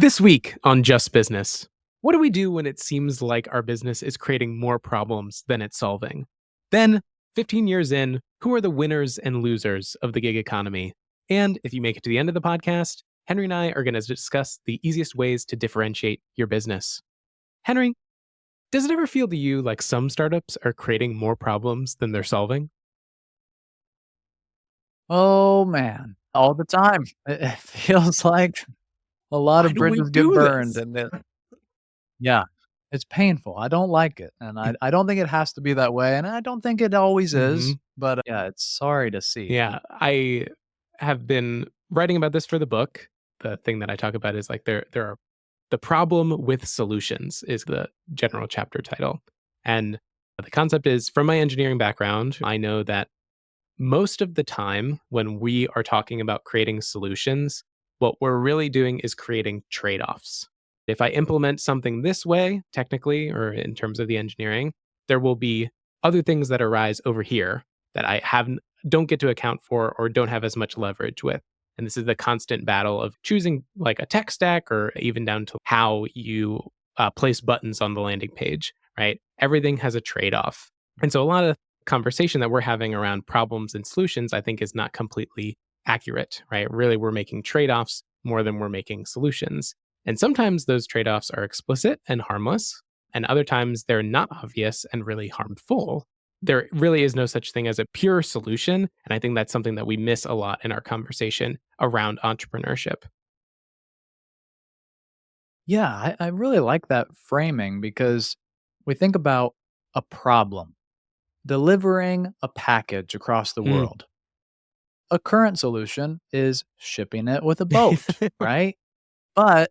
This week on Just Business, what do we do when it seems like our business is creating more problems than it's solving? Then, 15 years in, who are the winners and losers of the gig economy? And if you make it to the end of the podcast, Henry and I are going to discuss the easiest ways to differentiate your business. Henry, does it ever feel to you like some startups are creating more problems than they're solving? Oh, man, all the time. It feels like a lot Why of do we bridges get do burned, this? and then yeah, it's painful. I don't like it, and I don't think it has to be that way, and I don't think it always hmm is, but, yeah, it's sorry to see. Yeah, I have been writing about this for the book. The thing that I talk about is like there are the problem with solutions is the general chapter title. And the concept is from my engineering background, I know that most of the time when we are talking about creating solutions, what we're really doing is creating trade-offs. If I implement something this way, technically, or in terms of the engineering, there will be other things that arise over here that I haven't don't get to account for or don't have as much leverage with. And this is the constant battle of choosing like a tech stack or even down to how you place buttons on the landing page, right? Everything has a trade-off. And so a lot of conversation that we're having around problems and solutions, I think is not completely accurate, right? Really, we're making trade offs more than we're making solutions. And sometimes those trade offs are explicit and harmless, and other times they're not obvious and really harmful. There really is no such thing as a pure solution. And I think that's something that we miss a lot in our conversation around entrepreneurship. Yeah, I really like that framing because we think about a problem, delivering a package across the Mm. world. A current solution is shipping it with a boat, right? But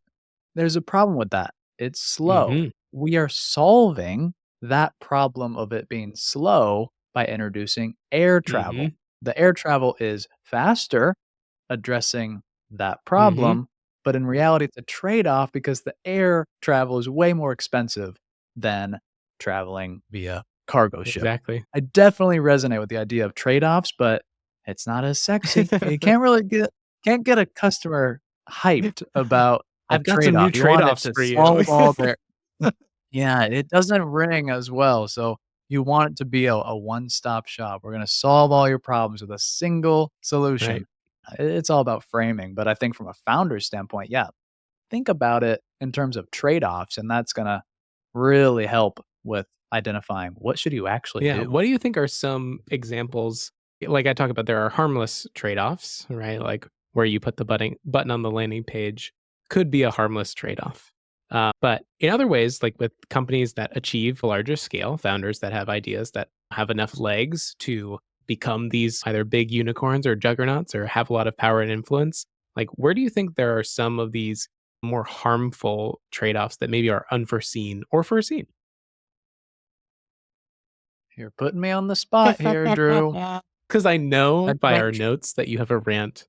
there's a problem with that. It's slow. hmm We are solving that problem of it being slow by introducing air hmm travel. The air travel is faster, addressing that hmm problem, but in reality, it's a trade off because the air travel is way more expensive than traveling via cargo ship. Exactly. I definitely resonate with the idea of trade offs, but it's not as sexy. You can't really get a customer hyped about a I've got some new trade-off. You trade want it offs to for you. solve all their yeah, it doesn't ring as well, so you want it to be a one-stop shop. We're gonna solve all your problems with a single right. solution. It's all about framing, but I think from a founder's standpoint, yeah, think about it in terms of trade-offs, and that's gonna really help with identifying what should you actually Yeah. do. What do you think are some examples? Like I talk about, there are harmless trade offs, right? Like where you put the button on the landing page could be a harmless trade off. But in other ways, like with companies that achieve a larger scale, founders that have ideas that have enough legs to become these either big unicorns or juggernauts or have a lot of power and influence, like where do you think there are some of these more harmful trade offs that maybe are unforeseen or foreseen? You're putting me on the spot here, Drew. 'Cause I know I by our think notes that you have a rant.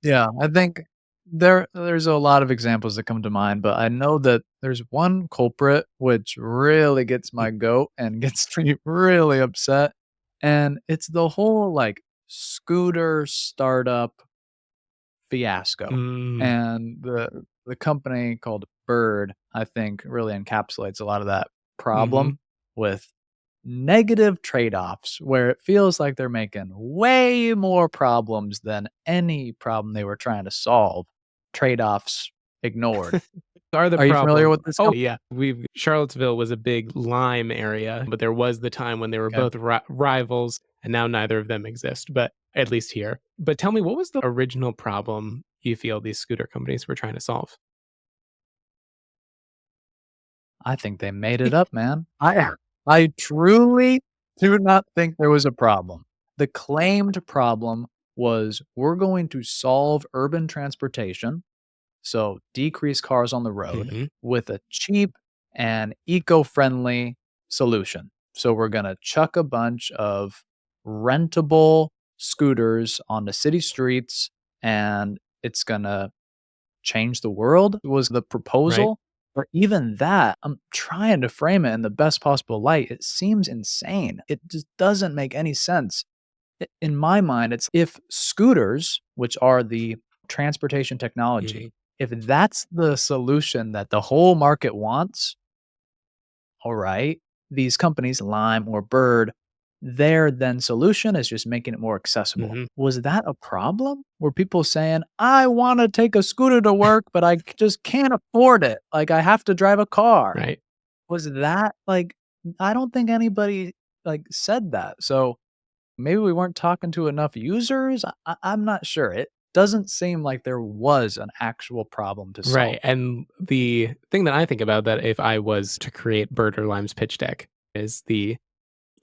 Yeah, I think there's a lot of examples that come to mind, but I know that there's one culprit which really gets my goat and gets me really upset, and it's the whole, like, scooter startup fiasco, Mm, and the company called Bird, I think, really encapsulates a lot of that mhm. problem with negative trade-offs where it feels like they're making way more problems than any problem they were trying to solve, trade-offs ignored. Are the Are you familiar problem with this Oh, company? yeah. We've Charlottesville was a big lime area, but there was the time when they were Okay. both rivals, and now neither of them exist, but at least here. But tell me, what was the original problem you feel these scooter companies were trying to solve? I think they made it up, man. I truly do not think there was a problem. The claimed problem was we're going to solve urban transportation, so decrease cars on the road Mhm. with a cheap and eco-friendly solution. So we're gonna chuck a bunch of rentable scooters onto city streets and it's gonna change the world was the Right? proposal. But even that, I'm trying to frame it in the best possible light. It seems insane. It just doesn't make any sense. In my mind, it's if scooters, which are the transportation Mhm. technology. If that's the solution that the whole market wants, all right, these companies, Lime or Bird, their then solution is just making it more accessible. Mhm. Was that a problem? Were people saying, I want to take a scooter to work, but just can't afford it? Like, I have to drive a car. Right. Was that like, I don't think anybody like said that. So maybe we weren't talking to enough users. I'm not sure. It doesn't seem like there was an actual problem to Right. solve. And the thing that I think about that if I was to create Bird or Lime's pitch deck is the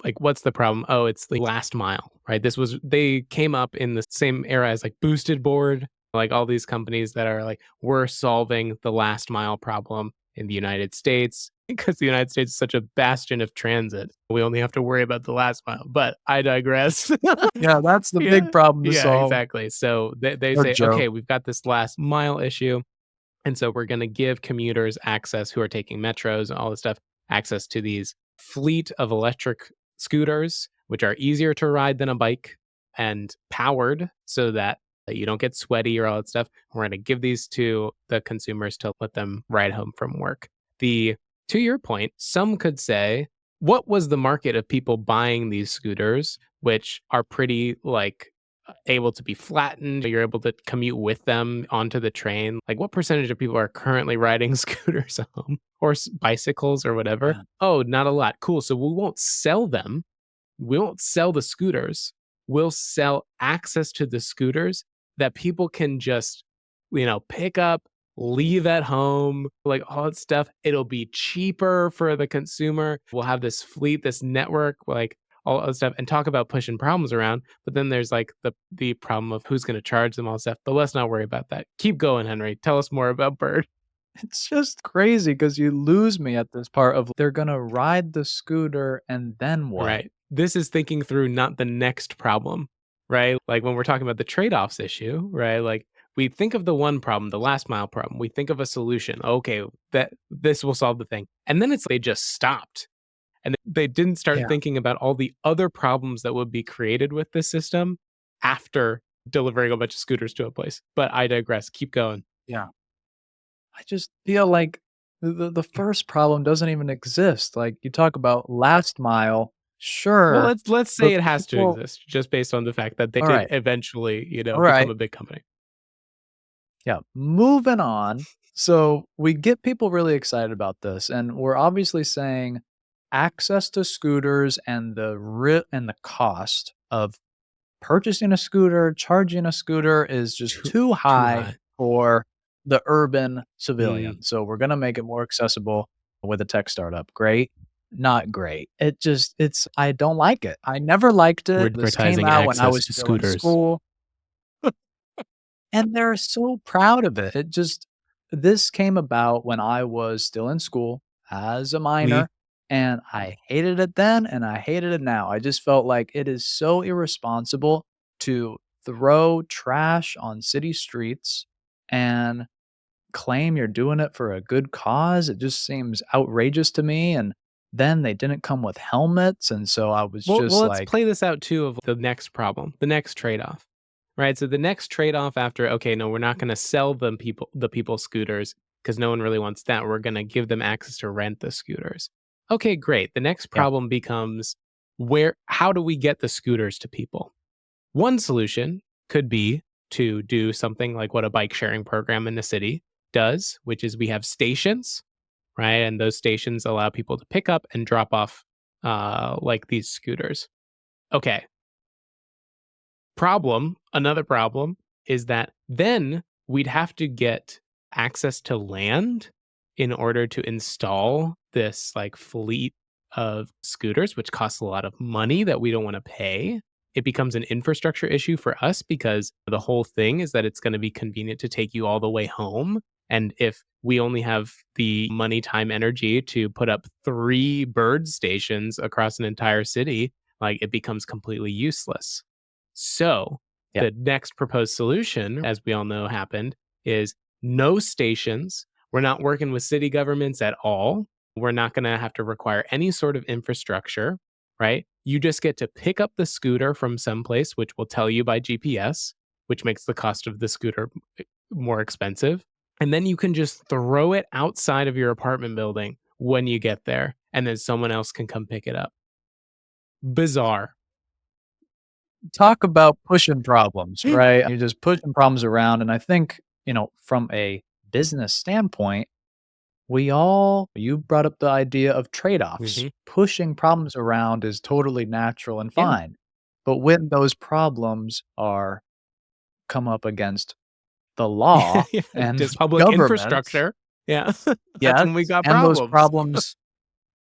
like, what's the problem? Oh, it's the last mile, right? They came up in the same era as like Boosted Board, like all these companies that are like, we're solving the last mile problem in the United States because the United States is such a bastion of transit. We only have to worry about the last mile. But I digress. Yeah, that's the Yeah. big problem to Yeah, solve. exactly. So they Or say, joke. okay, we've got this last mile issue. And so we're going to give commuters access who are taking metros and all this stuff, access to these fleet of electric scooters, which are easier to ride than a bike and powered so that you don't get sweaty or all that stuff. We're going to give these to the consumers to let them ride home from work. The To your point, some could say, what was the market of people buying these scooters, which are pretty like able to be flattened, you're able to commute with them onto the train. Like, what percentage of people are currently riding scooters home or bicycles or whatever? Yeah. Oh, not a lot. Cool. So we won't sell them. We won't sell the scooters. We'll sell access to the scooters that people can just, pick up, leave at home, like all that stuff. It'll be cheaper for the consumer. We'll have this fleet, this network, like all that stuff, and talk about pushing problems around. But then there's like the problem of who's going to charge them all stuff. But let's not worry about that. Keep going, Henry. Tell us more about Bird. It's just crazy because you lose me at this part of they're gonna ride the scooter and then what? Right. This is thinking through not the next problem, right? Like when we're talking about the trade offs issue, right? Like we think of the one problem, the last mile problem. We think of a solution. Okay, that this will solve the thing. And then it's they just stopped and they didn't start Yeah, thinking about all the other problems that would be created with this system after delivering a bunch of scooters to a place. But I digress. Keep going. yeah. I just feel like the first problem doesn't even exist. Like, you talk about last mile, Well, sure, let's say but it has to people exist just based on the fact that they did alright, eventually, become alright, a big company. yeah, moving on. So, we get people really excited about this, and we're obviously saying access to scooters and the cost of purchasing a scooter, charging a scooter is just too Too high high. for the urban Mm. civilian. So we're gonna make it more accessible with a tech startup. Great. Not great. It's I don't like it. I never liked We're it. This came advertising out when I access was to still in scooters. school, and they're so proud of it. This came about when I was still in school as a We minor, and I hated it then and I hated it now. I just felt like it is so irresponsible to throw trash on city streets and claim you're doing it for a good cause. It just seems outrageous to me, and then they didn't come with helmets, and so I was well, just let's like, play this out too of the next problem, the next trade-off, right? So the next trade-off after, okay, no, we're not going to sell them people scooters because no one really wants that. We're going to give them access to rent the scooters. Okay, great. The next yeah, problem becomes how do we get the scooters to people? One solution could be to do something like what a bike sharing program in the city does, which is we have stations, right? And those stations allow people to pick up and drop off like these scooters. Okay. Another problem is that then we'd have to get access to land in order to install this like fleet of scooters, which costs a lot of money that we don't want to pay. It becomes an infrastructure issue for us because the whole thing is that it's going to be convenient to take you all the way home. And if we only have the money, time, energy to put up 3 bird stations across an entire city, like it becomes completely useless. So, yeah, the next proposed solution, as we all know happened, is no stations. We're not working with city governments at all. We're not going to have to require any sort of infrastructure, right? You just get to pick up the scooter from someplace, which will tell you by GPS. which makes the cost of the scooter more expensive. And then you can just throw it outside of your apartment building when you get there, and then someone else can come pick it up. Bizarre. Talk about pushing problems, right? You're just pushing problems around. And I think, from a business standpoint, you brought up the idea of trade offs. Hmm. Pushing problems around is totally natural and Yeah. fine. But when those problems are come up against the law Yeah, and just public governments, infrastructure. Yeah. That's yes, when we got and those problems. problems,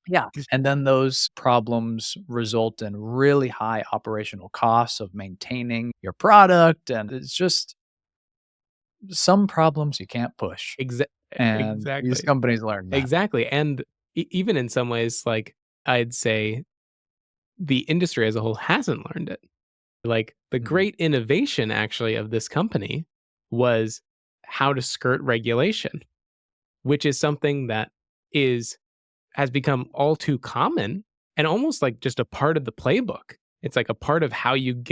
yeah, and then those problems result in really high operational costs of maintaining your product, and it's just some problems you can't push, Exa- and these exactly. companies learn that. Exactly. And even in some ways, like, I'd say the industry as a whole hasn't learned it. Like, the Mhm. great innovation actually of this company was how to skirt regulation, which is something that is has become all too common and almost like just a part of the playbook. It's like a part of how you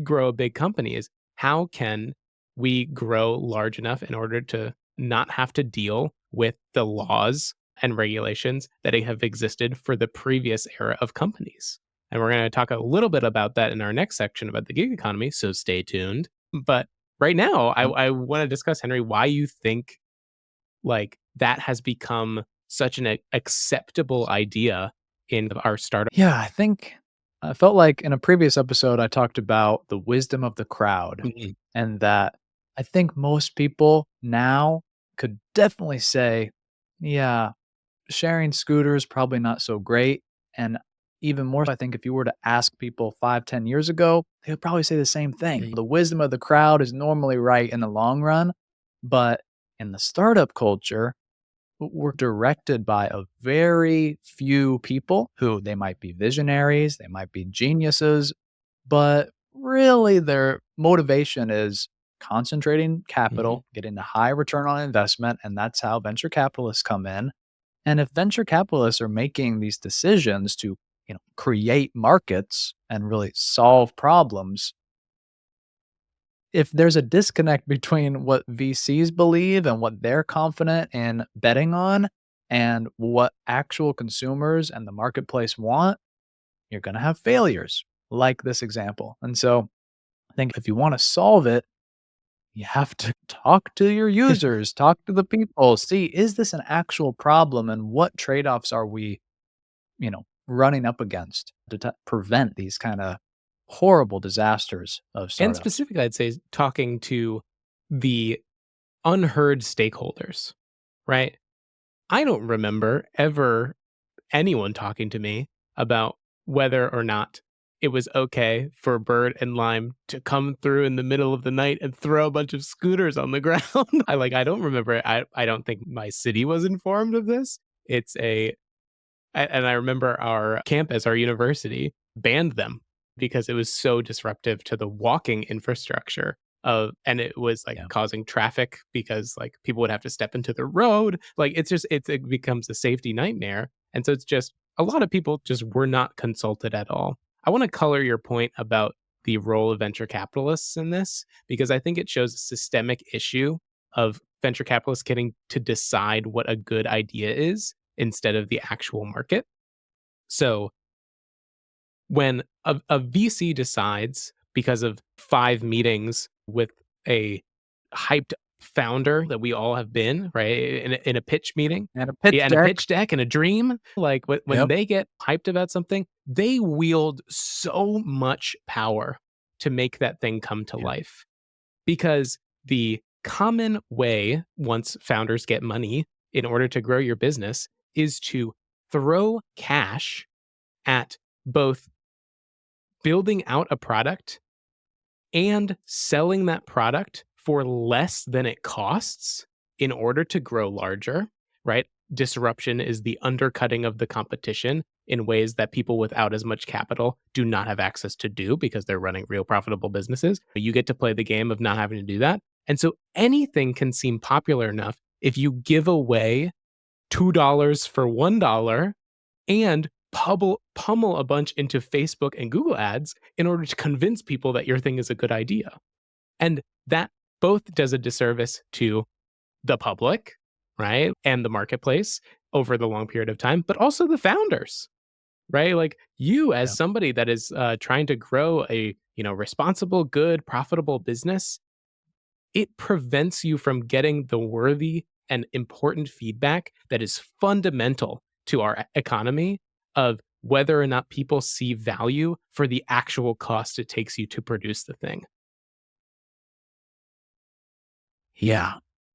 grow a big company is how can we grow large enough in order to not have to deal with the laws and regulations that have existed for the previous era of companies. And we're going to talk a little bit about that in our next section about the gig economy, so stay tuned. But right now, Yep. I want to discuss, Henry, why you think like that has become such an acceptable idea in our startup. Yeah, I felt like in a previous episode, I talked about the wisdom of the crowd, Mhm. and that I think most people now could definitely say, yeah, sharing scooters probably not so great. And even more, I think if you were to ask people 5, 10 years ago, they would probably say the same thing. Mhm. The wisdom of the crowd is normally right in the long run, but in the startup culture, we're directed by a very few people who they might be visionaries, they might be geniuses, but really their motivation is concentrating Mhm. capital, getting a high return on investment, and that's how venture capitalists come in. And if venture capitalists are making these decisions to, create markets and really solve problems, if there's a disconnect between what VCs believe and what they're confident in betting on and what actual consumers and the marketplace want, you're going to have failures like this example. And so I think if you want to solve it, you have to talk to your users, talk to the people, see, is this an actual problem and what trade offs are we, running up against to prevent these kind of horrible disasters of And startups? specifically, I'd say talking to the unheard stakeholders, right? I don't remember ever anyone talking to me about whether or not it was okay for Bird and Lime to come through in the middle of the night and throw a bunch of scooters on the ground. I don't remember it. I don't think my city was informed of this. It's a and I remember our campus, our university, banned them because it was so disruptive to the walking infrastructure of, and it was like Yeah. causing traffic because like people would have to step into the road. Like it's just, it becomes a safety nightmare. And so it's just a lot of people just were not consulted at all. I want to color your point about the role of venture capitalists in this because I think it shows a systemic issue of venture capitalists getting to decide what a good idea is instead of the actual market. So when a VC decides because of 5 meetings with a hyped founder that we all have been, right? In a pitch meeting, And a pitch yeah, and a deck. pitch deck and a dream, like when Yep. they get hyped about something, they wield so much power to make that thing come to Yeah. life. Because the common way, once founders get money in order to grow your business, is to throw cash at both building out a product and selling that product for less than it costs in order to grow larger, right? Disruption is the undercutting of the competition in ways that people without as much capital do not have access to do because they're running real profitable businesses. You get to play the game of not having to do that. And so anything can seem popular enough if you give away $2 for $1 and pummel a bunch into Facebook and Google ads in order to convince people that your thing is a good idea. And that both does a disservice to the public, right? And the marketplace over the long period of time, but also the founders, right? Like you as Yeah. somebody that is trying to grow a, responsible, good, profitable business, it prevents you from getting the worthy and important feedback that is fundamental to our economy of whether or not people see value for the actual cost it takes you to produce the thing. Yeah.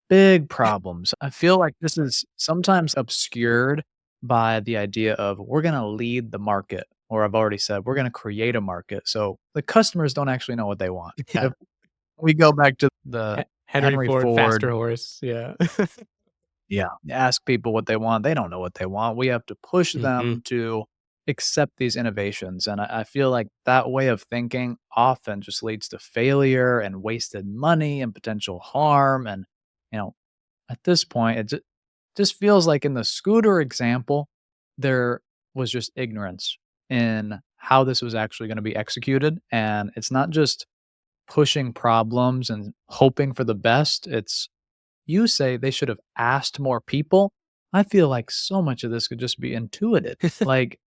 Big problems. I feel like this is sometimes obscured by the idea of we're going to lead the market, or I've already said we're going to create a market. So the customers don't actually know what they want. Yeah. If we go back to the Henry Henry Ford, Ford, faster horse. Yeah. yeah, ask people what they want. They don't know what they want. We have to push Hmm. them to accept these innovations. And I feel like that way of thinking often just leads to failure and wasted money and potential harm. And, you know, at this point, just feels like in the scooter example, there was just ignorance in how this was actually going to be executed. And it's not just pushing problems and hoping for the best. It's you say they should have asked more people. I feel like so much of this could just be intuited. Like,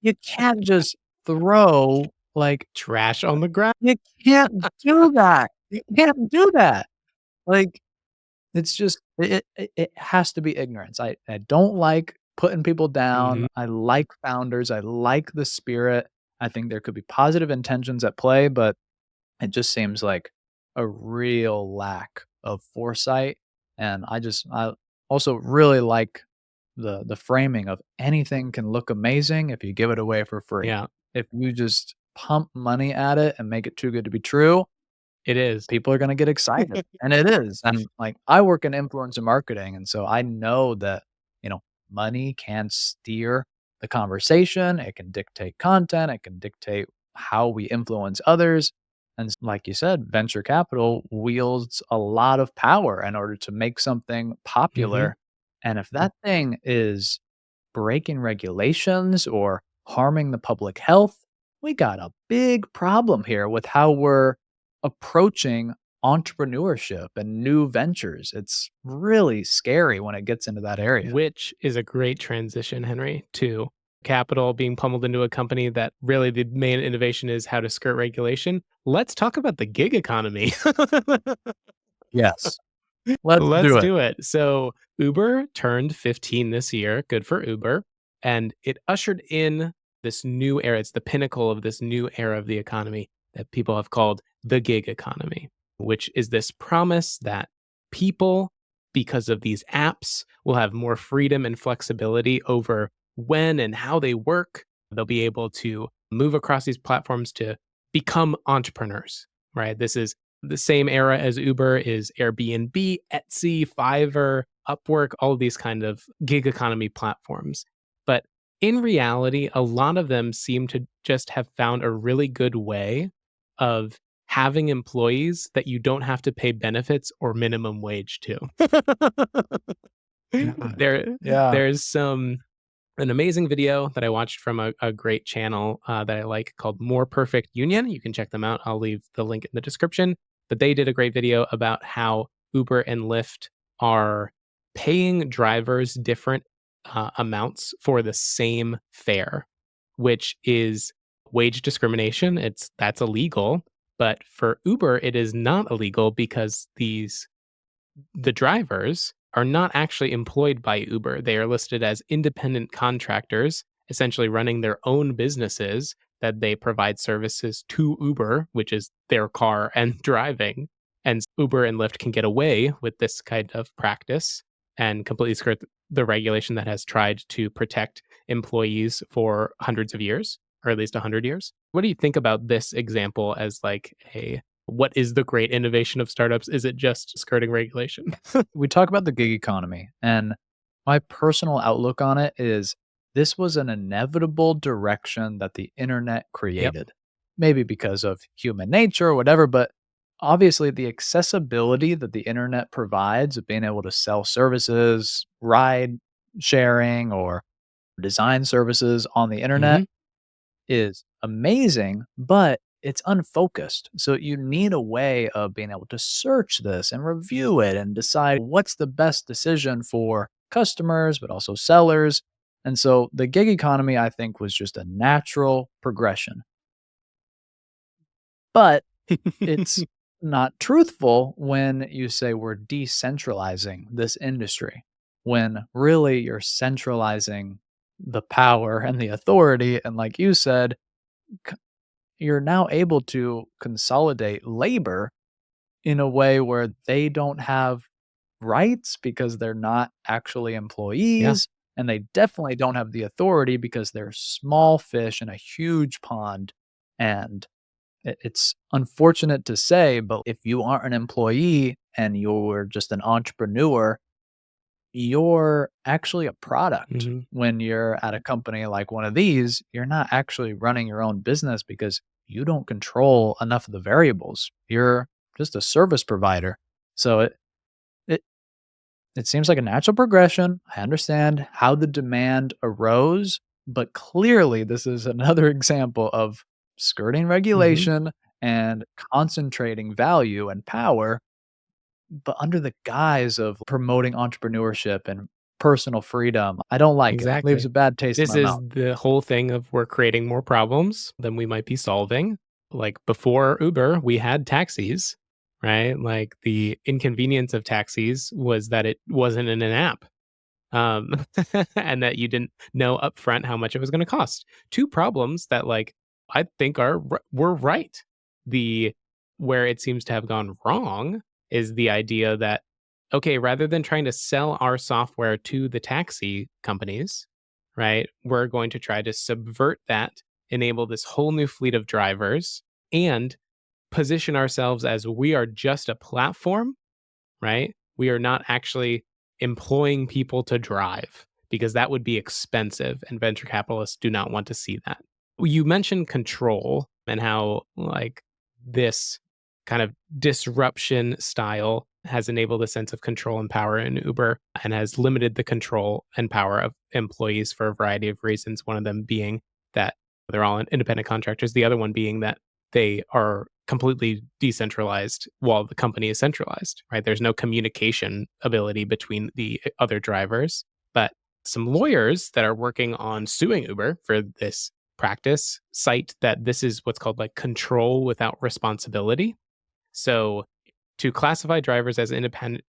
you can't just throw, like, Trash on the ground. you can't do that. You can't do that. Like, it's just it has to be ignorance. I don't like putting people down. Hmm. I like founders. I like the spirit. I think there could be positive intentions at play, but it just seems like a real lack of foresight, and I also really like the framing of anything can look amazing if you give it away for free. Yeah, If you just pump money at it and make it too good to be true, it is. people are gonna get excited, and it is, and, like, I work in influencer marketing, and so I know that, you know, money can steer the conversation, it can dictate content, it can dictate how we influence others, and like you said, venture capital wields a lot of power in order to make something Hmm. popular, and if that thing is breaking regulations or harming the public health, we got a big problem here with how we're approaching entrepreneurship and new ventures. It's really scary when it gets into that area. Which is a great transition, Henry, to capital being pummeled into a company that really the main innovation is how to skirt regulation. Let's talk about the gig economy. Yes. Let's Let's do it. do it. So, Uber turned 15 this year. Good for Uber. And it ushered in this new era. It's the pinnacle of this new era of the economy that people have called the gig economy, which is this promise that people, because of these apps, will have more freedom and flexibility over when and how they work. They'll be able to move across these platforms to become entrepreneurs, right? This is the same era as Uber is Airbnb, Etsy, Fiverr, Upwork, all of these kind of gig economy platforms. But in reality, a lot of them seem to just have found a really good way of having employees that you don't have to pay benefits or minimum wage to. Yeah. there, Yeah. there's an amazing video that I watched from a great channel that I like called More Perfect Union. You can check them out. I'll leave the link in the description. But they did a great video about how Uber and Lyft are paying drivers different amounts for the same fare, which is wage discrimination. That's illegal. But for Uber, it is not illegal because the drivers are not actually employed by Uber. They are listed as independent contractors, essentially running their own businesses that they provide services to Uber, which is their car and driving. And Uber and Lyft can get away with this kind of practice and completely skirt the regulation that has tried to protect employees for hundreds of years, or at least 100 years. What do you think about this example as like a what is the great innovation of startups? Is it just skirting regulation? We talk about the gig economy, and my personal outlook on it is this was an inevitable direction that the internet Yep. created. Maybe because of human nature or whatever, but obviously the accessibility that the internet provides of being able to sell services, ride sharing, or design services on the internet Hmm. is amazing, but it's unfocused. So you need a way of being able to search this and review it and decide what's the best decision for customers, but also sellers. And so the gig economy, I think, was just a natural progression. But it's not truthful when you say we're decentralizing this industry, when really you're centralizing the power and the authority. And like you said, c- you're now able to consolidate labor in a way where they don't have rights because they're not actually Yeah. employees. And they definitely don't have the authority because they're small fish in a huge pond. And it's unfortunate to say, but if you aren't an employee and you're just an entrepreneur, you're actually a product. Mhm. When you're at a company like one of these, you're not actually running your own business because you don't control enough of the variables. You're just a service provider. So it it seems like a natural progression. I understand how the demand arose, but clearly this is another example of skirting Mhm. regulation and concentrating value and power, but under the guise of promoting entrepreneurship and personal freedom. I don't like it. Leaves Exactly. a bad taste in This my is mouth. the whole thing of we're creating more problems than we might be solving. Like before Uber, we had taxis, right? Like the inconvenience of taxis was that it wasn't in an app. Um, and that you didn't know upfront how much it was going to cost. Two problems that like I think were right. The Where it seems to have gone wrong is the idea that okay, rather than trying to sell our software to the taxi companies, right? We're going to try to subvert that, enable this whole new fleet of drivers and position ourselves as we are just a platform, right? We are not actually employing people to drive because that would be expensive and venture capitalists do not want to see that. You mentioned control and how like this kind of disruption style has enabled a sense of control and power in Uber and has limited the control and power of employees for a variety of reasons. One of them being that they're all independent contractors, the other one being that they are completely decentralized while the company is centralized, right? There's no communication ability between the other drivers. But some lawyers that are working on suing Uber for this practice cite that this is what's called like control without responsibility. So to classify drivers as independent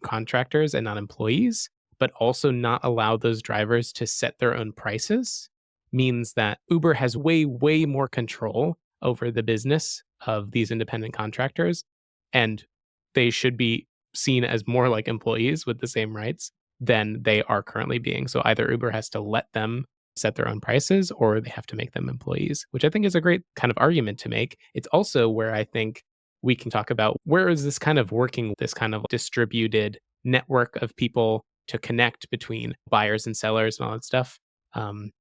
contractors and not employees, but also not allow those drivers to set their own prices means that Uber has way, way more control over the business of these independent contractors. And they should be seen as more like employees with the same rights than they are currently being. So either Uber has to let them set their own prices or they have to make them employees, which I think is a great kind of argument to make. It's also where I think we can talk about where is this kind of working, this kind of distributed network of people to connect between buyers and sellers and all that stuff. Um,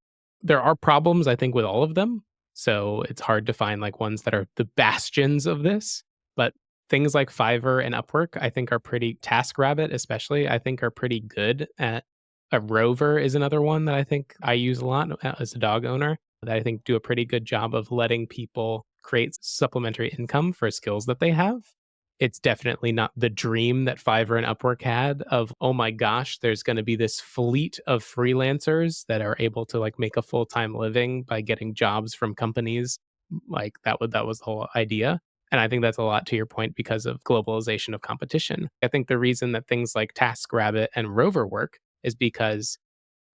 there are problems, I think, with all of them. So it's hard to find like ones that are the bastions of this. But things like Fiverr and Upwork, I think, are pretty, TaskRabbit, especially, I think, are pretty good at. A Rover is another one that I think I use a lot as a dog owner that I think do a pretty good job of letting people create supplementary income for skills that they have. It's definitely not the dream that Fiverr and Upwork had of, oh my gosh, there's going to be this fleet of freelancers that are able to like make a full-time living by getting jobs from companies. Like that was the whole idea. And I think that's a lot to your point because of globalization of competition. I think the reason that things like TaskRabbit and Rover work is because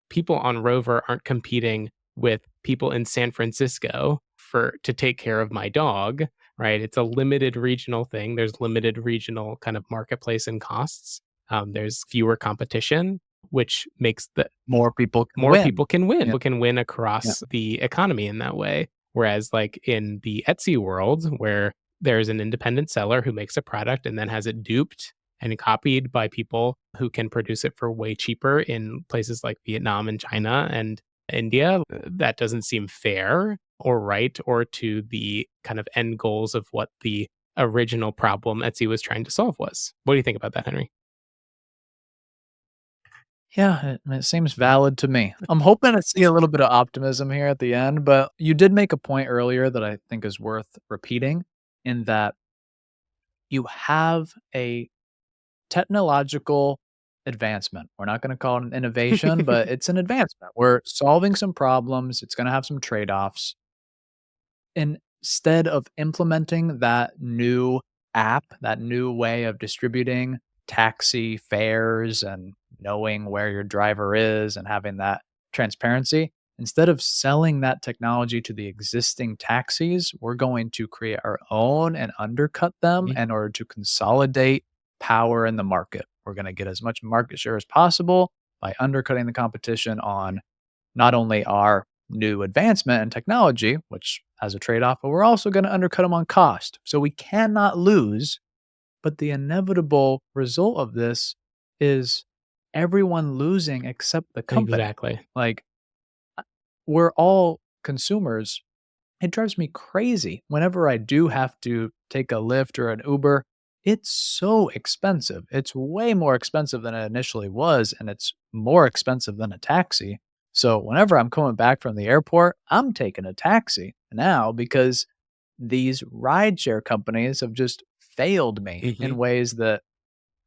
people on Rover aren't competing with people in San Francisco for to take care of my dog, right? It's a limited regional thing. There's limited regional kind of marketplace and costs. There's fewer competition, which makes the More people can more win. people can win. Yeah. People can win Yeah. across the economy in that way. Whereas, like in the Etsy world, where there's an independent seller who makes a product and then has it duped and copied by people who can produce it for way cheaper in places like Vietnam and China and India, that doesn't seem fair or right or to the kind of end goals of what the original problem Etsy was trying to solve was. What do you think about that, Henry? Yeah, it seems valid to me. I'm hoping to see a little bit of optimism here at the end, but you did make a point earlier that I think is worth repeating in that you have a technological advancement. We're not gonna call it an innovation, but it's an advancement. We're solving some problems, it's gonna have some trade-offs. Instead of implementing that new app, that new way of distributing taxi fares and knowing where your driver is and having that transparency, instead of selling that technology to the existing taxis, we're going to create our own and undercut them Mhm. in order to consolidate power in the market. We're going to get as much market share as possible by undercutting the competition on not only our new advancement in technology, which has a trade off, but we're also going to undercut them on cost. So we cannot lose. But the inevitable result of this is everyone losing except the company. Exactly. Like, we're all consumers. It drives me crazy whenever I do have to take a Lyft or an Uber. It's so expensive. It's way more expensive than it initially was, and it's more expensive than a taxi. So whenever I'm coming back from the airport, I'm taking a taxi now because these rideshare companies have just failed me Mhm. in ways that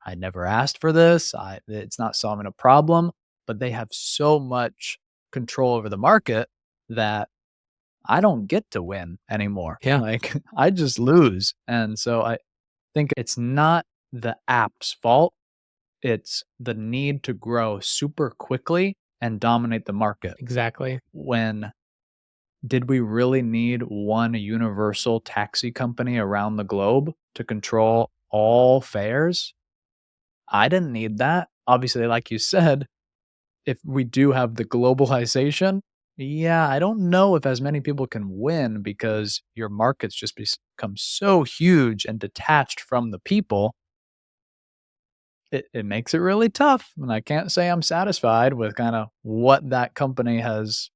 I never asked for this. It's not solving a problem, but they have so much control over the market that I don't get to win anymore. Yeah, Like, I just lose. And so I think it's not the app's fault. It's the need to grow super quickly and dominate the market. exactly. When did we really need one universal taxi company around the globe to control all fares? I didn't need that. Obviously, like you said, if we do have the globalization, yeah, I don't know if as many people can win because your markets just become so huge and detached from the people. It makes it really tough. And I can't say I'm satisfied with kind of what that company has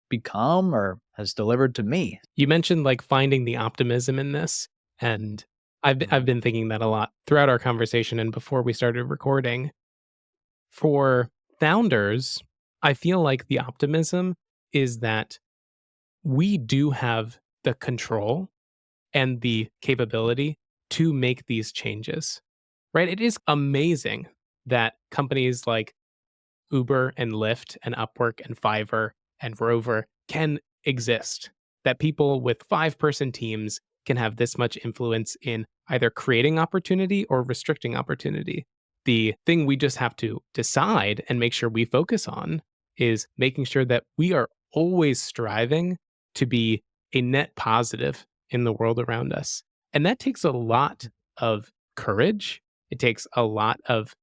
become or has delivered to me. You mentioned, like, finding the optimism in this, and I've Mhm. been thinking that a lot throughout our conversation and before we started recording. For founders, I feel like the optimism is that we do have the control and the capability to make these changes, right? It is amazing that companies like Uber and Lyft and Upwork and Fiverr and Rover can exist, that people with five-person teams can have this much influence in either creating opportunity or restricting opportunity. The thing we just have to decide and make sure we focus on is making sure that we are always striving to be a net positive in the world around us. And that takes a lot of courage. It takes a lot of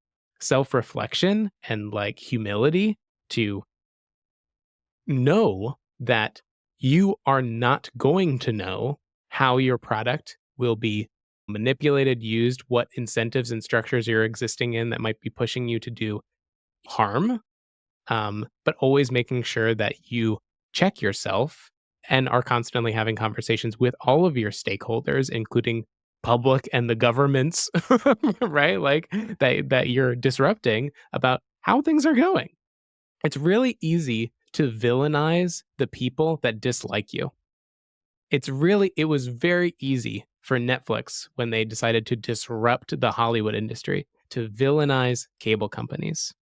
self-reflection and, like, humility to know that you are not going to know how your product will be manipulated, used, what incentives and structures you're existing in that might be pushing you to do harm, but always making sure that you check yourself and are constantly having conversations with all of your stakeholders, including public and the governments, right? Like, that you're disrupting, about how things are going. It's really easy to villainize the people that dislike you. It was very easy for Netflix when they decided to disrupt the Hollywood industry to villainize cable companies,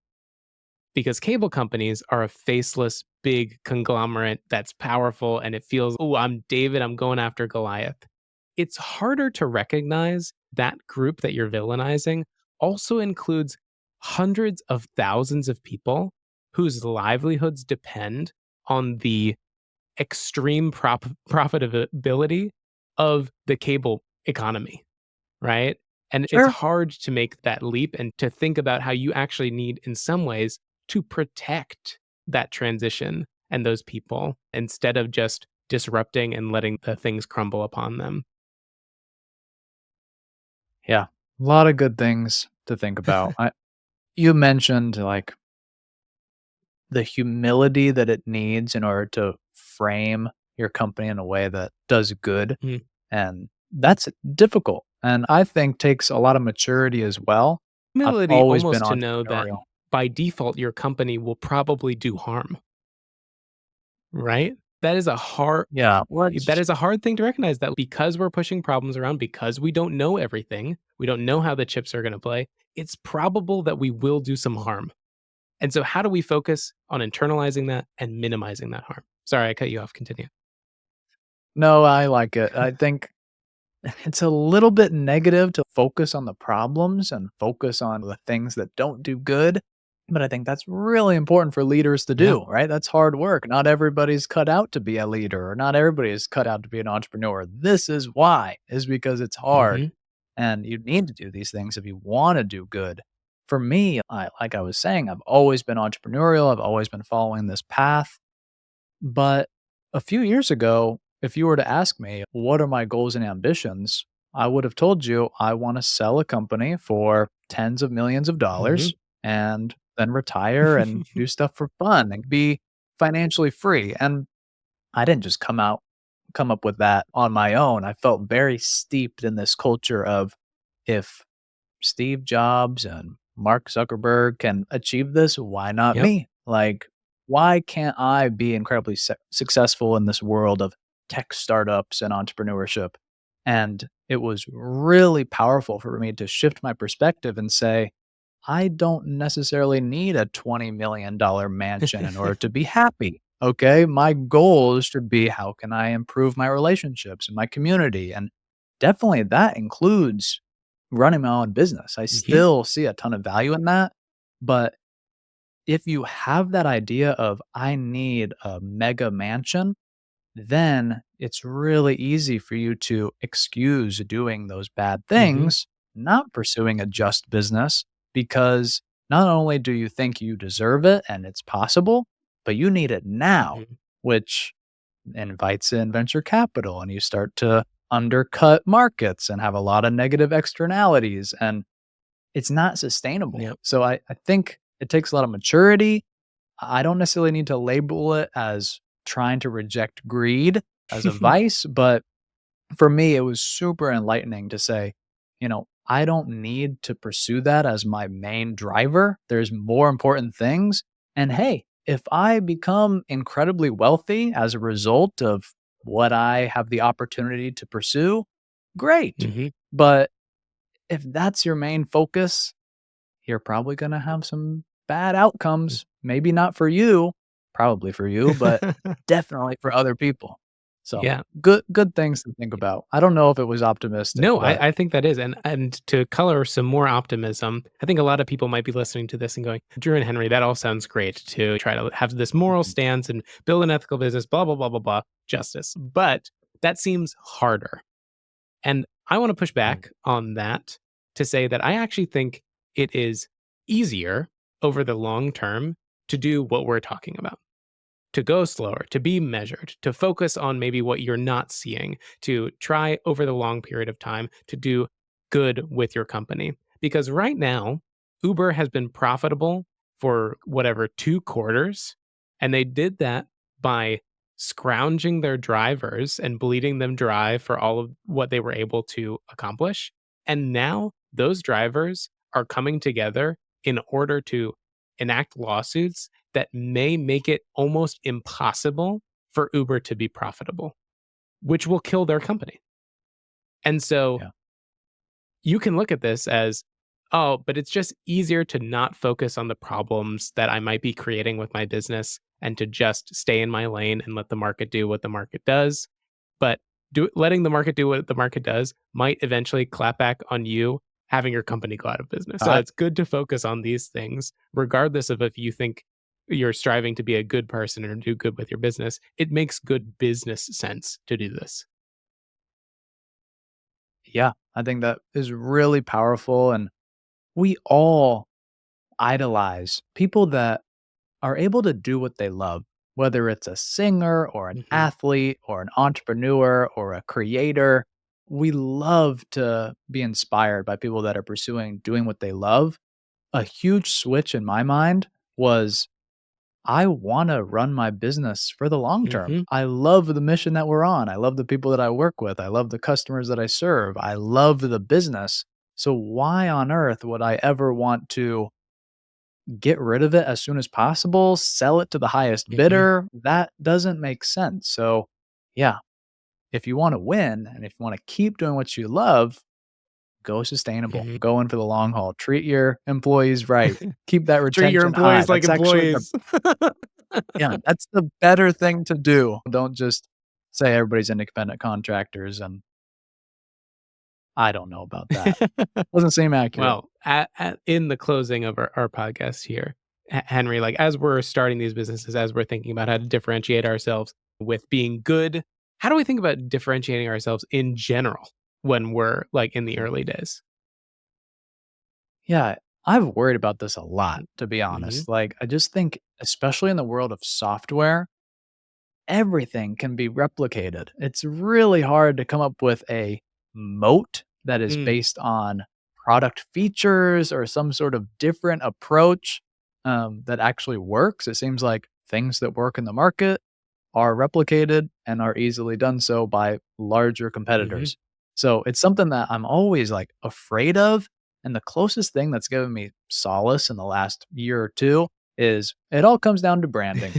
because cable companies are a faceless big conglomerate that's powerful and it feels, oh, I'm David, I'm going after Goliath. It's harder to recognize that group that you're villainizing also includes hundreds of thousands of people whose livelihoods depend on the extreme profitability of the cable economy, right? And it's Sure. hard to make that leap and to think about how you actually need, in some ways, to protect that transition and those people instead of just disrupting and letting the things crumble upon them. Yeah. A lot of good things to think about. You mentioned like the humility that it needs in order to frame your company in a way that does good. Mm. And that's difficult. And I think takes a lot of maturity as well. I've Humility always been almost to know that entrepreneurial. by default, your company will probably do harm, right? That is a hard Yeah, that let's is a hard thing to recognize that because we're pushing problems around, because we don't know everything, we don't know how the chips are gonna play, it's probable that we will do some harm. And so how do we focus on internalizing that and minimizing that harm? Sorry, I cut you off. Continue. No, I like it. I think it's a little bit negative to focus on the problems and focus on the things that don't do good, but I think that's really important for leaders to Yeah. do, right? That's hard work. Not everybody's cut out to be a leader, or not everybody is cut out to be an entrepreneur. This is why, is because it's hard. Mhm. And you need to do these things if you want to do good. For me, like I was saying, I've always been entrepreneurial. I've always been following this path. But a few years ago, if you were to ask me, what are my goals and ambitions? I would have told you I want to sell a company for tens of millions of Mhm. dollars and then retire and do stuff for fun and be financially free. And I didn't just come up with that on my own. I felt very steeped in this culture of, if Steve Jobs and Mark Zuckerberg can achieve this, why not Yep. me? Like, why can't I be incredibly successful in this world of tech startups and entrepreneurship? And it was really powerful for me to shift my perspective and say, I don't necessarily need a $20 million mansion in order to be happy. Okay. My goals should be, how can I improve my relationships and my community? And definitely that includes running my own business. I Mhm. still see a ton of value in that. But if you have that idea of, I need a mega mansion, then it's really easy for you to excuse doing those bad Mhm. things, not pursuing a just business, because not only do you think you deserve it and it's possible, but you need it now, Mhm. which invites in venture capital, and you start to undercut markets and have a lot of negative externalities, and it's not sustainable. Yep. So I think it takes a lot of maturity. I don't necessarily need to label it as trying to reject greed as a vice, but for me, it was super enlightening to say, I don't need to pursue that as my main driver. There's more important things. And hey, if I become incredibly wealthy as a result of what I have the opportunity to pursue, great. Mhm. But if that's your main focus, you're probably gonna have some bad outcomes. Maybe not for you, probably for you, but definitely for other people. So, Yeah. good things to think about. I don't know if it was optimistic, No, but I think that is, and to color some more optimism, I think a lot of people might be listening to this and going, "Drew and Henry, that all sounds great to try to have this moral Mhm. stance and build an ethical business, blah blah blah blah blah, justice." But that seems harder. And I want to push Mm. back on that to say that I actually think it is easier over the long term to do what we're talking about, to go slower, to be measured, to focus on maybe what you're not seeing, to try over the long period of time to do good with your company. Because right now, Uber has been profitable for whatever 2 quarters. And they did that by scrounging their drivers and bleeding them dry for all of what they were able to accomplish. And now those drivers are coming together in order to enact lawsuits that may make it almost impossible for Uber to be profitable, which will kill their company. And so Yeah. you can look at this as, oh, but it's just easier to not focus on the problems that I might be creating with my business and to just stay in my lane and let the market do what the market does. But letting the market do what the market does might eventually clap back on you having your company go out of business. So I it's good to focus on these things, regardless of if you think you're striving to be a good person or do good with your business. It makes good business sense to do this. Yeah, I think that is really powerful, and we all idolize people that are able to do what they love, whether it's a singer or an Hmm. athlete or an entrepreneur or a creator. We love to be inspired by people that are pursuing doing what they love. A huge switch in my mind was, I want to run my business for the long term. Hmm. I love the mission that we're on. I love the people that I work with. I love the customers that I serve. I love the business. So why on earth would I ever want to get rid of it as soon as possible, sell it to the highest Mhm. bidder. That doesn't make sense. So, yeah, if you want to win and if you want to keep doing what you love, go sustainable, Mhm. go in for the long haul, treat your employees right, keep that Treat your retention high. employees like That's actually the, employees. yeah, that's the better thing to do. Don't just say everybody's independent contractors, and I don't know about that. Doesn't seem accurate. Well, in the closing of our podcast here, Henry, like as we're starting these businesses, as we're thinking about how to differentiate ourselves with being good, how do we think about differentiating ourselves in general when we're like in the early days? Yeah, I've worried about this a lot, to be Mm-hmm. honest. Like, I just think, especially in the world of software, everything can be replicated. It's really hard to come up with a moat that is Mm, based on product features or some sort of different approach that actually works. It seems like things that work in the market are replicated and are easily done so by larger mm-hmm. competitors. So it's something that I'm always like afraid of. And the closest thing that's given me solace in the last year or two is it all comes down to branding.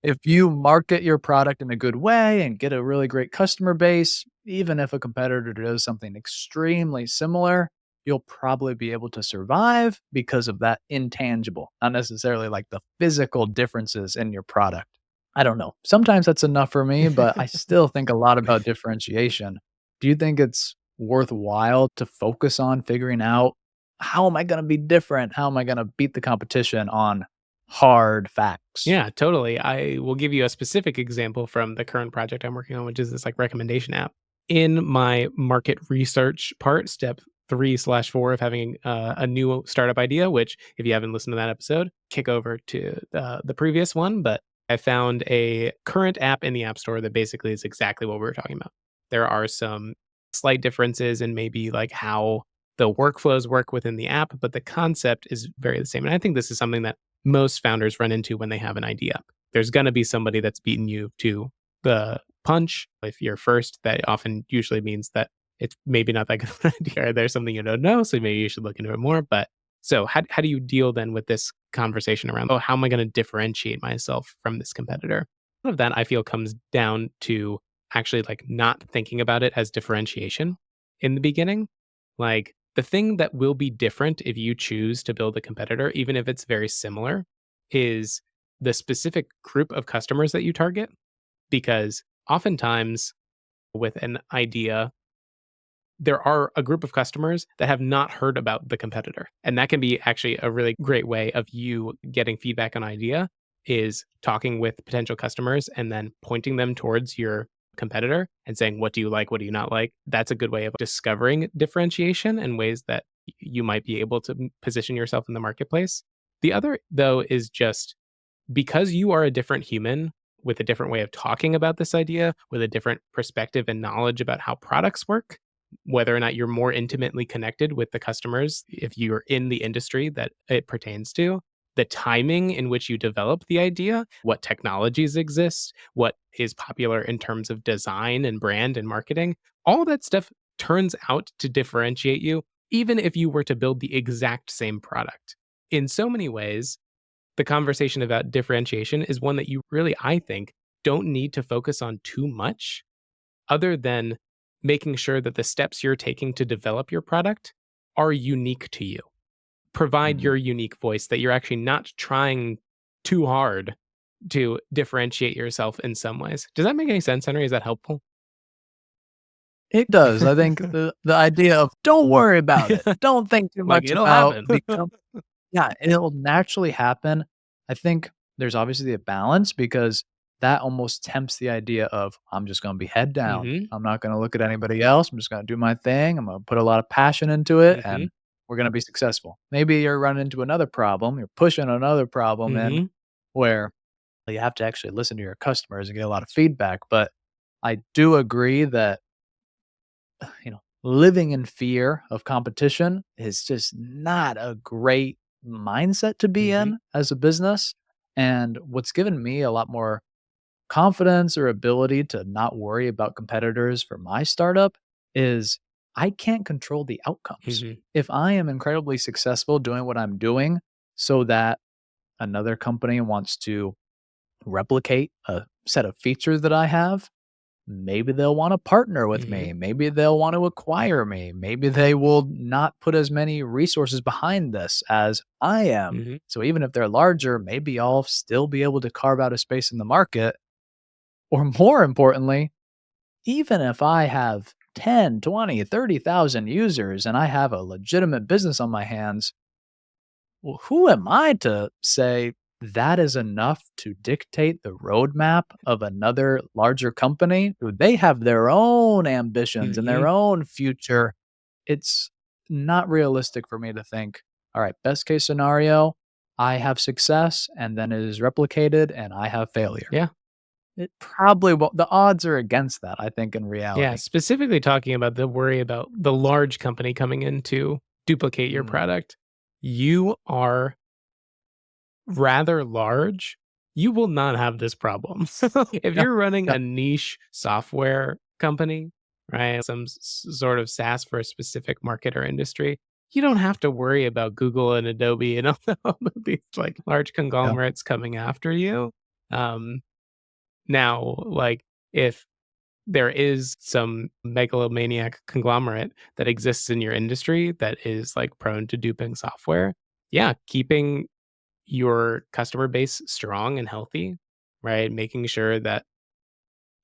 If you market your product in a good way and get a really great customer base, even if a competitor does something extremely similar, you'll probably be able to survive because of that intangible, not necessarily like the physical differences in your product. I don't know. Sometimes that's enough for me, but I still think a lot about differentiation. Do you think it's worthwhile to focus on figuring out how am I going to be different? How am I going to beat the competition on hard facts? Yeah, totally. I will give you a specific example from the current project I'm working on, which is this like recommendation app. In my market research part, step 3/4 of having a new startup idea, which if you haven't listened to that episode, kick over to the previous one. But I found a current app in the App Store that basically is exactly what we were talking about. There are some slight differences in maybe like how the workflows work within the app, but the concept is very the same. And I think this is something that most founders run into when they have an idea. There's going to be somebody that's beaten you to the punch. If you're first, that often usually means that it's maybe not that good of an idea or there's something you don't know. So maybe you should look into it more. But so how do you deal then with this conversation around, oh, how am I going to differentiate myself from this competitor? All of that I feel comes down to actually like not thinking about it as differentiation in the beginning. Like the thing that will be different if you choose to build a competitor, even if it's very similar, is the specific group of customers that you target. Because oftentimes with an idea, there are a group of customers that have not heard about the competitor. And that can be actually a really great way of you getting feedback on idea is talking with potential customers and then pointing them towards your competitor and saying, what do you like? What do you not like? That's a good way of discovering differentiation and ways that you might be able to position yourself in the marketplace. The other, though, is just because you are a different human with a different way of talking about this idea, with a different perspective and knowledge about how products work, whether or not you're more intimately connected with the customers, if you're in the industry that it pertains to, the timing in which you develop the idea, what technologies exist, what is popular in terms of design and brand and marketing, all that stuff turns out to differentiate you, even if you were to build the exact same product. In so many ways, the conversation about differentiation is one that you really, I think, don't need to focus on too much other than making sure that the steps you're taking to develop your product are unique to you. Provide Mhm. your unique voice, that you're actually not trying too hard to differentiate yourself in some ways. Does that make any sense, Henry? Is that helpful? It does. I think the idea of don't worry about it, don't think too Like much it'll about happen. become yeah, it'll naturally happen. I think there's obviously a balance because that almost tempts the idea of I'm just gonna be head down. Mhm. I'm not gonna look at anybody else. I'm just gonna do my thing. I'm gonna put a lot of passion into it Mhm. and we're gonna be successful. Maybe you're running into another problem, you're pushing another problem in Mhm. where you have to actually listen to your customers and get a lot of feedback. But I do agree that living in fear of competition is just not a great mindset to be Mhm. in as a business. And what's given me a lot more confidence or ability to not worry about competitors for my startup is I can't control the outcomes. Mhm. If I am incredibly successful doing what I'm doing, so that another company wants to replicate a set of features that I have, maybe they'll want to partner with Mhm. me. Maybe they'll want to acquire me. Maybe they will not put as many resources behind this as I am. Mhm. So even if they're larger, maybe I'll still be able to carve out a space in the market. Or more importantly, even if I have 10, 20, 30,000 users and I have a legitimate business on my hands, well, who am I to say that is enough to dictate the roadmap of another larger company? They have their own ambitions and their Mhm. own future. It's not realistic for me to think, all right, best case scenario, I have success and then it is replicated and I have failure. Yeah. It probably won't. The odds are against that, I think, in Yeah, reality. specifically talking about the worry about the large company coming in to duplicate your Mm, product. You are rather large, you will not have this problem. If yeah, you're running yeah, a niche software company, right, some sort of SaaS for a specific market or industry, you don't have to worry about Google and Adobe and all of these like large yeah. conglomerates coming after you. Um, Now, like if there is some megalomaniac conglomerate that exists in your industry that is like prone to duping software, yeah, keeping your customer base strong and healthy, right? Making sure that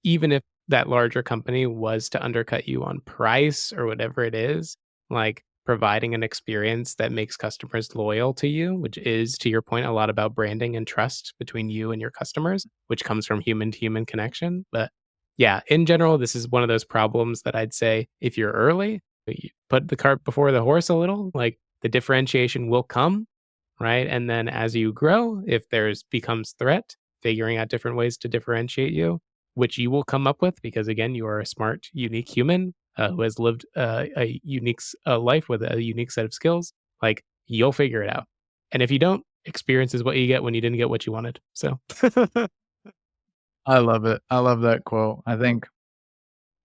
even if that larger company was to undercut you on price or whatever it is, like providing an experience that makes customers loyal to you, which is, to your point, a lot about branding and trust between you and your customers, which comes from human to human connection. But yeah, in general, this is one of those problems that I'd say if you're early, you put the cart before the horse a little, like the differentiation will come, right? And then as you grow, if there's becomes threat, figuring out different ways to differentiate you, which you will come up with because again, you are a smart, unique human who has lived a unique life with a unique set of skills. Like you'll figure it out. And if you don't, experience is what you get when you didn't get what you wanted. So, I love it. I love that quote. I think,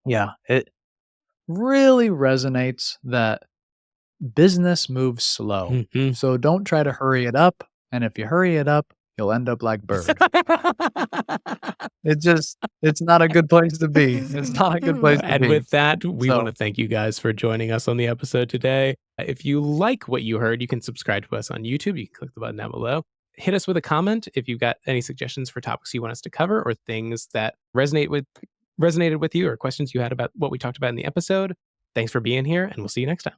yeah, it really resonates that business moves slow. Mhm. So don't try to hurry it up. And if you hurry it up, you'll end up like Bird. It's not a good place to be. It's not a good place to And be. with that, we want So to thank you guys for joining us on the episode today. If you like what you heard, you can subscribe to us on YouTube. You can click the button down below. Hit us with a comment if you've got any suggestions for topics you want us to cover or things that resonated with you or questions you had about what we talked about in the episode. Thanks for being here, and we'll see you next time.